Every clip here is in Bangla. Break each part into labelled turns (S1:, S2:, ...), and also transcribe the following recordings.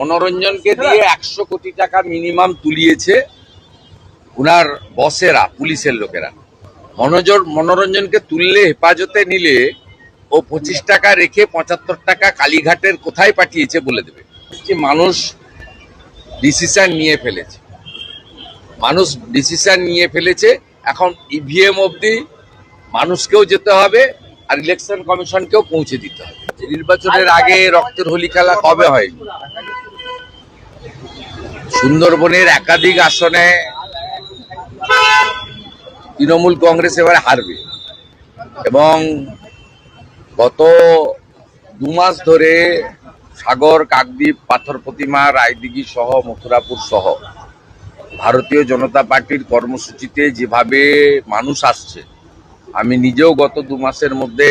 S1: মনোরঞ্জনকে দিয়ে 100 কোটি টাকা মিনিমাম তুলিয়েছে উনার বসেরা, পুলিশের লোকেরা। মনোরঞ্জনকে তুললে, হেফাজতে নিলে ও 25 টাকা রেখে 75 টাকা কালীঘাটের কোথায় পাঠিয়েছে বলে দেবে। মানুষ ডিসিশন নিয়ে ফেলেছে। এখন ইভিএম অবধি মানুষকেও যেতে হবে আর ইলেকশন কমিশনকেও পৌঁছে দিতে হবে। নির্বাচনের আগে রক্তের হোলি খেলা কবে হয়? সুন্দরবনের একাধিক আসনে তৃণমূল কংগ্রেস এবারে হারবে এবং গত 2 মাস ধরে সাগর, কাকদ্বীপ, পাথর প্রতিমা, রায়দিঘি সহ মথুরাপুর সহ ভারতীয় জনতা পার্টির কর্মসূচিতে যেভাবে মানুষ আসছে, আমি নিজেও গত 2 মাসের মধ্যে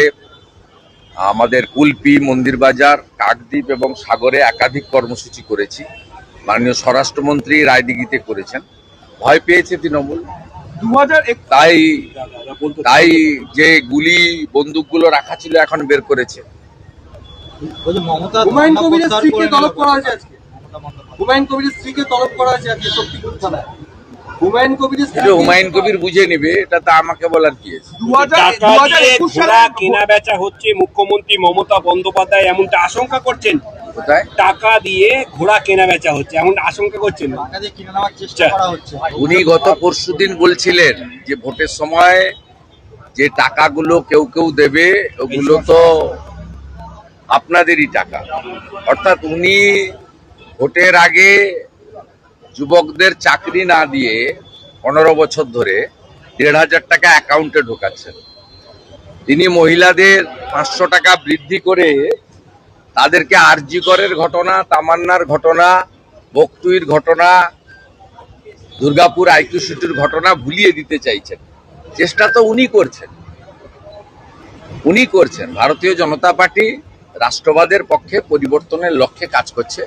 S1: আমাদের কুলপি, মন্দিরবাজার, কাকদ্বীপ এবং সাগরে একাধিক কর্মসূচি করেছি। মাননীয় স্বরাষ্ট্রমন্ত্রী রায়দিঘিতে করেছেন। ভয় পেয়েছে তৃণমূল, তাই যে গুলি বন্দুকগুলো রাখা ছিল এখন বের করেছে।
S2: হুমায়ুন কবিরের স্ত্রীকে তলব করা হয়েছে আজকে। হুমায়ুন কবিরের স্ত্রীকে তলব করা হয়েছে আজকে শক্তিপুর থানায়।
S1: হুমায়ুন কবির বুঝে নেবে, এটা তো আমাকে বলার কি আছে।
S3: ঘোড়া কেনা বেচা হচ্ছে, মুখ্যমন্ত্রী মমতা বন্দ্যোপাধ্যায় এমনটা আশঙ্কা করছেন।
S1: কোথায়
S3: টাকা দিয়ে ঘোড়া কেনা বেচা হচ্ছে এমন আশঙ্কা করছেন?
S1: উনি গত পরশুদিন বলছিলেন যে ভোটের সময় যে টাকাগুলো কেউ কেউ দেবে ওগুলো তো আপনাদেরই টাকা। অর্থাৎ উনি ভোটের আগে যুবকদের চাকরি না দিয়ে 15 বছর ধরে 1,500 টাকা অ্যাকাউন্টে ঢোকাচ্ছেন। তিনি মহিলাদের 500 টাকা বৃদ্ধি করে তাদেরকে আরজি করের ঘটনা, তামান্নার ঘটনা, বকটুইর ঘটনা, দুর্গাপুর আইকিউ সিটির ঘটনা ভুলিয়ে দিতে চাইছেন। চেষ্টা তো উনি করছেন। ভারতীয় জনতা পার্টি রাষ্ট্রবাদের পক্ষে পরিবর্তনের লক্ষ্যে কাজ করছে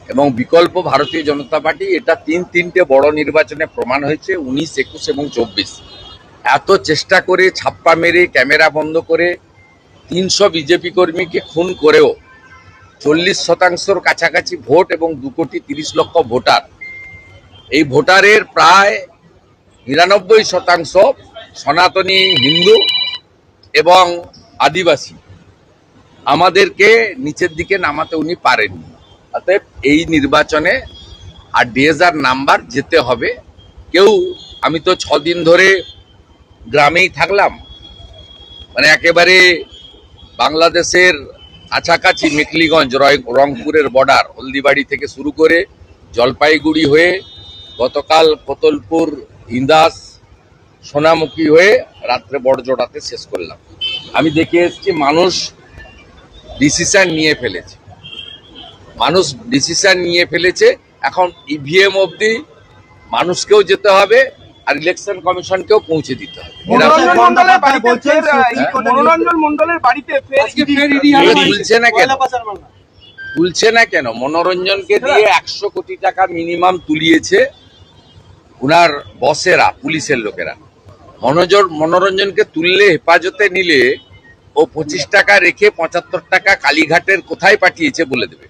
S1: এবং বিকল্প ভারতীয় জনতা পার্টি এটা 3টে বড় নির্বাচনে প্রমাণ হয়েছে, 19, 21 এবং 24। এত চেষ্টা করে, ছাপ্পা মেরে, ক্যামেরা বন্ধ করে 300 বিজেপি কর্মীকে খুন করেও 40% কাছাকাছি ভোট এবং 2,30,00,000 ভোটার, এই ভোটারের প্রায় 99% সনাতনী হিন্দু এবং আদিবাসী। আমাদেরকে নিচের দিকে নামাতে উনি পারেননি। অতএব এই নির্বাচনে 8,000 নাম্বার যেতে হবে। আমি তো 6 দিন ধরে গ্রামেই থাকলাম, মানে একেবারে বাংলাদেশের কাছাকাছি মেখলিগঞ্জ, রংপুরের বর্ডার, হলদিবাড়ি থেকে শুরু করে জলপাইগুড়ি হয়ে গতকাল কোতলপুর, ইন্দাস, সোনামুখী হয়ে রাত্রে বড়জোড়াতে শেষ করলাম। আমি দেখে এসেছি মানুষ ডিসিশন নিয়ে ফেলেছে। এখন ইভিএম অবধি মানুষকেও যেতে হবে আর ইলেকশন কমিশনকেও পৌঁছে দিতে হবে। তুলছে না কেন? মনোরঞ্জনকে দিয়ে 100 কোটি টাকা মিনিমাম তুলিয়েছে উনার বসেরা, পুলিশের লোকেরা। মনোরঞ্জনকে তুললে, হেফাজতে নিলে ও 25 টাকা রেখে 75 টাকা কালীঘাটের কোথায় পাঠিয়েছে বলে দেবে।